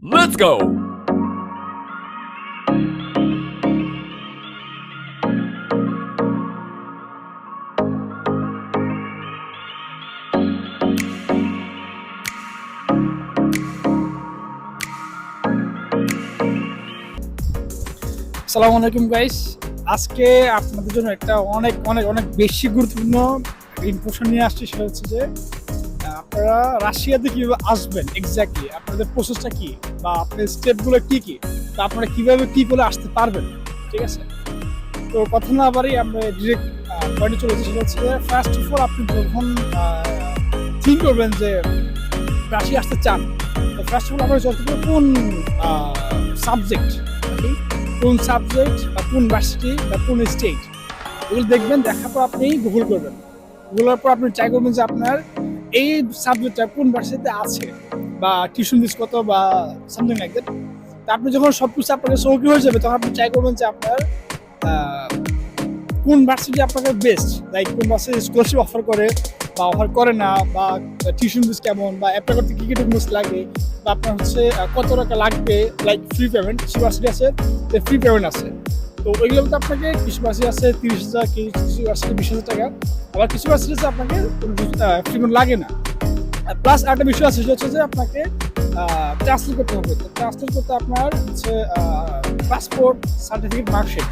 Let's go! আসসালামু আলাইকুম guys. আজকে আপনাদের জন্য একটা অনেক অনেক অনেক বেশি গুরুত্বপূর্ণ ইনফরমেশন নিয়ে আসছি। সেটা হচ্ছে যে আপনারা রাশিয়াতে কীভাবে আসবেন, এক্স্যাক্টলি আপনাদের প্রসেসটা কী বা আপনাদের স্টেপগুলো কী কী, বা আপনারা কীভাবে কী করে আসতে পারবেন। ঠিক আছে, তো কথা না বাড়ি আমরা ডিরেক্ট পয়েন্টে চলে যাচ্ছি। সেটা হচ্ছে যে ফার্স্ট অফ অল আপনি যখন থিঙ্ক করবেন যে রাশিয়া আসতে চান, তো ফার্স্ট অফ অল আপনার যত কোন সাবজেক্ট, কোন সাবজেক্ট বা কোন ভার্সিটি বা কোন স্টেট, এগুলো দেখবেন। দেখার পর আপনি গুগল করবেন। গুগলের পর আপনি ট্রাই করবেন যে আপনার এই সাবজেক্টটা কোন ভার্সিটিতে আছে বা টিউশন ফিস কত বা সামথিং লাইক দ্যাট। তা আপনি যখন সব কিছু আপনাকে সৌকি হয়ে যাবে, তখন আপনি ট্রাই করবেন যে আপনার কোন ভার্সিটি আপনাকে বেস্ট, লাইক কোন ভার্সিটি স্কলারশিপ অফার করে বা অফার করে না, বা টিউশন ফিস কেমন, বা অ্যাপ্লাই করতে কী কী ডকুমেন্টস লাগে, বা আপনার হচ্ছে কত টাকা লাগবে, লাইক ফ্রি পেমেন্ট। কিছু ভার্সিটি আছে যে ফ্রি পেমেন্ট আছে, তো ওইগুলো বলতে আপনাকে কিছু ভার্সিটি আছে 30,000, কিছু ভার্সিটি 20,000 টাকা, আবার কিছু ভার্সিটি আছে আপনাকে ফ্রি পেমেন্ট লাগে না। প্লাস আরেকটা বিষয় আছে, সেটা হচ্ছে যে আপনাকে ট্রান্সলেট করতে হবে। তো ট্রান্সলেট করতে আপনার হচ্ছে পাসপোর্ট, সার্টিফিকেট, মার্কশিট,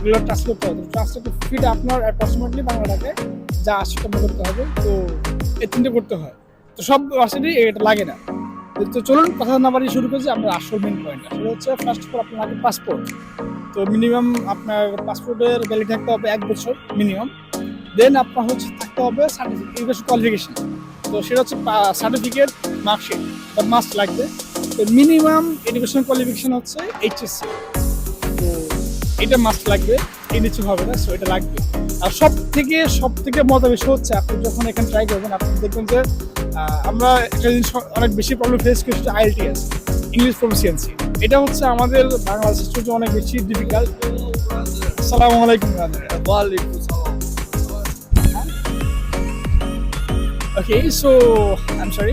এগুলো ট্রান্সলেট করতে হবে। ট্রান্সলেট ফিটা আপনার অ্যাপ্রক্সিমেটলি বাংলা টাকায় যা 80 টাকা করতে হবে। তো এই তিনটে করতে হয়, তো সব ভার্সিটি এটা লাগে না। তো চলুন কথা না বাড়িয়ে শুরু করছি আমরা আসল মেন পয়েন্ট। সেটা হচ্ছে ফার্স্ট অফ অল আপনার লাগে পাসপোর্ট। তো মিনিমাম আপনার পাসপোর্টের ভ্যালিড থাকতে হবে 1 বছর মিনিমাম। দেন আপনার হচ্ছে থাকতে হবে সার্টিফিকেট, এডুকেশন কোয়ালিফিকেশন। তো সেটা হচ্ছে সার্টিফিকেট, মার্কশিট বা মাস্ট লাগবে। তো মিনিমাম এডুকেশন কোয়ালিফিকেশন হচ্ছে এইচএসসি, তো এটা মাস্ট লাগবে, এই নিচে হবে না, সো এটা লাগবে। আর সব থেকে মজা বিষয় হচ্ছে আপনি যখন এখানে ট্রাই করবেন, আপনি দেখবেন যে আমরা একটা জিনিস অনেক বেশি প্রবলেম ফেস করি, সেটা আইএলটিএস, ইংলিশ প্রফিসিয়েন্সি। এটা হচ্ছে আমাদের বাংলাদেশের জন্য অনেক বেশি ডিফিকাল্ট। আসসালামু আলাইকুম। ওয়ালাইকুম আসসালাম। ওকে, সো আই এম সরি।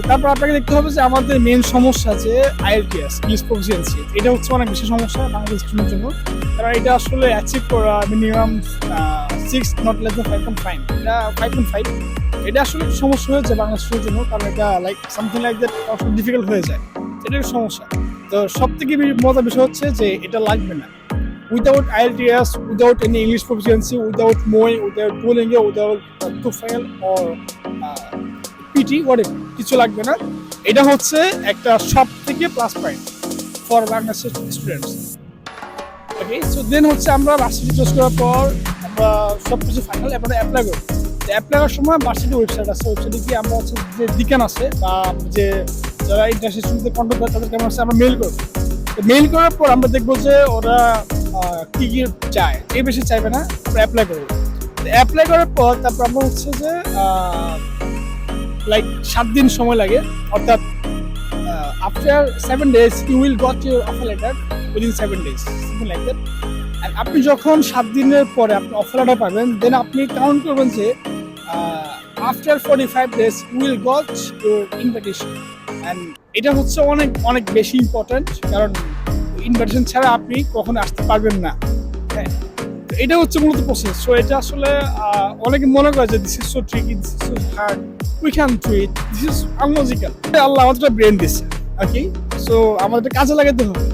তারপর আপনাকে দেখতে হবে যে আমাদের মেন সমস্যা যে আইএলটিএস, ইংলিশ প্রফিসিয়েন্সি, এটা হচ্ছে অনেক বেশি সমস্যা বাংলাদেশ স্টুডেন্টের জন্য। কারণ এটা আসলে অ্যাচিভ করা মিনিমাম 6, নট লেস দ্যান 5.5, এটা 5.5, এটা আসলে একটু সমস্যা হয়েছে বাংলাদেশের জন্য। কারণ এটা লাইক সামথিং লাইক দ্যাট আসলে ডিফিকাল্ট হয়ে যায়, এটা একটা সমস্যা। তো সব থেকে মজার বিষয় হচ্ছে যে এটা লাগবে না। Without IELTS, without any English proficiency, without MOI, without Duolingo, without TOEFL or PTE, whatever, কিছু লাগবে না। এটা হচ্ছে একটা সব থেকে প্লাস পয়েন্ট ফর বাংলাদেশের স্টুডেন্টস। ওকে, সো দেন হচ্ছে আমরা ভার্সিটি চুজ করার পর আমরা সব কিছু ফাইনাল এরপরে অ্যাপ্লাই করি। অ্যাপ্লাই করার সময় ভার্সিটি ওয়েবসাইট আছে, ওয়েবসাইটে গিয়ে আমরা হচ্ছে যে ডিকান আছে বা যে যারা ইন্টারন্যাশনাল কন্ট্যাক্ট করে তাদেরকে আমরা হচ্ছে আমরা মেইল করবো। তো মেইল করার পর আমরা দেখবো যে ওরা কী কী চায়, এই বেশি চাইবে না, আমরা অ্যাপ্লাই করবো। অ্যাপ্লাই করার পর তারপর আমরা হচ্ছে যে লাইক 7 দিন সময় লাগে, অর্থাৎ after 7 days you will got your offer letter within 7 days, something like that. আর আপনি যখন 7 দিনের পরে আপনি অফার লেটার পাবেন, দেন আপনি কাউন্ট করবেন যে after 45 days you will got your invitation. And এটা হচ্ছে অনেক অনেক বেশি ইম্পর্ট্যান্ট, কারণ ইনভিটেশন ছাড়া আপনি কখনো আসতে পারবেন না। হ্যাঁ, এটা হচ্ছে মূলত প্রসেস। সো এটা আসলে অনেকে মনে করে যে this is so tricky, this is so hard, we can do it, this is unlogical. Allah আমাদের ব্রেন দিচ্ছে, ওকে। সো আমাদের কাজে লাগাতে হবে।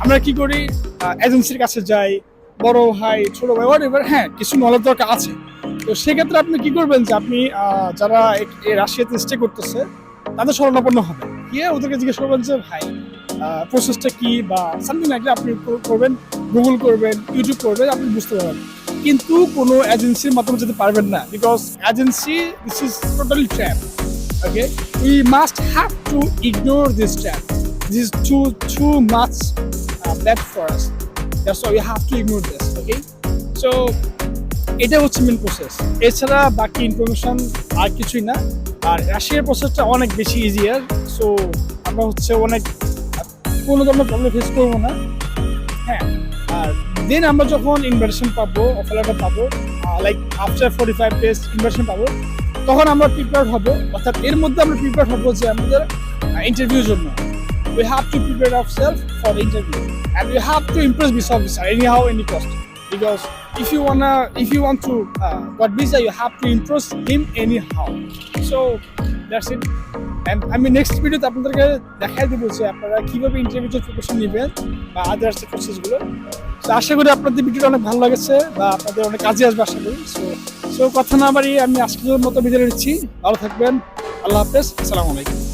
আমরা কি করি, এজেন্সির কাছে যাই, বড় ভাই, ছোট ভাই, হোয়াটএভার, হ্যাঁ কিছু নলেজ দরকার আছে। তো সেক্ষেত্রে আপনি কি করবেন যে আপনি যারা রাশিয়াতে স্টে করতেছে তাদের শরণাপন্ন হবে, গিয়ে ওদেরকে জিজ্ঞেস করবেন যে ভাই প্রসেসটা কি বা সামথিং লাইক আপনি করবেন, গুগল করবেন, ইউটিউব করবেন, আপনি বুঝতে পারবেন। কিন্তু কোনো এজেন্সির মাধ্যমে যেতে পারবেন না, because agency this is totally trap. Okay, we must have to ignore this trap, this is too much bad for us, that's why we have to ignore this. Okay, so এটা হচ্ছে মেন প্রসেস। এছাড়া বাকি information আর কিছুই না। আর রাশিয়ার প্রসেসটা অনেক বেশি ইজিয়ার। সো আমরা হচ্ছে অনেক কোনো ধরনের প্রবলেম ফেস করবো না। হ্যাঁ, আর দেন আমরা যখন ইনভিটেশন পাবো, অফার লেটার পাবো, লাইক আফটার 45 days ইনভিটেশন পাবো, তখন আমরা প্রিপেয়ার হবো। অর্থাৎ এর মধ্যে আমরা প্রিপেয়ার হবো যে আমাদের ইন্টারভিউর জন্য। we have to prepare ourselves for the interview, and we have to impress visa officer anyhow, any cost. Because if you want to got visa, you have to impress him anyhow. So that's it. And আমি next ভিডিওতে আপনাদেরকে দেখাই দেবো যে আপনারা কিভাবে ইন্টারভিউর preparation নেবেন বা আদার্স প্রসেসগুলো। তো আশা করি আপনাদের ভিডিওটা অনেক ভালো লাগছে বা আপনাদের অনেক কাজে আসবে আশা করি। সো কথা না বাড়িয়ে আমি আজকের মতো বিদায় নিচ্ছি। ভালো থাকবেন, আল্লাহ হাফেজ, আসসালামু আলাইকুম।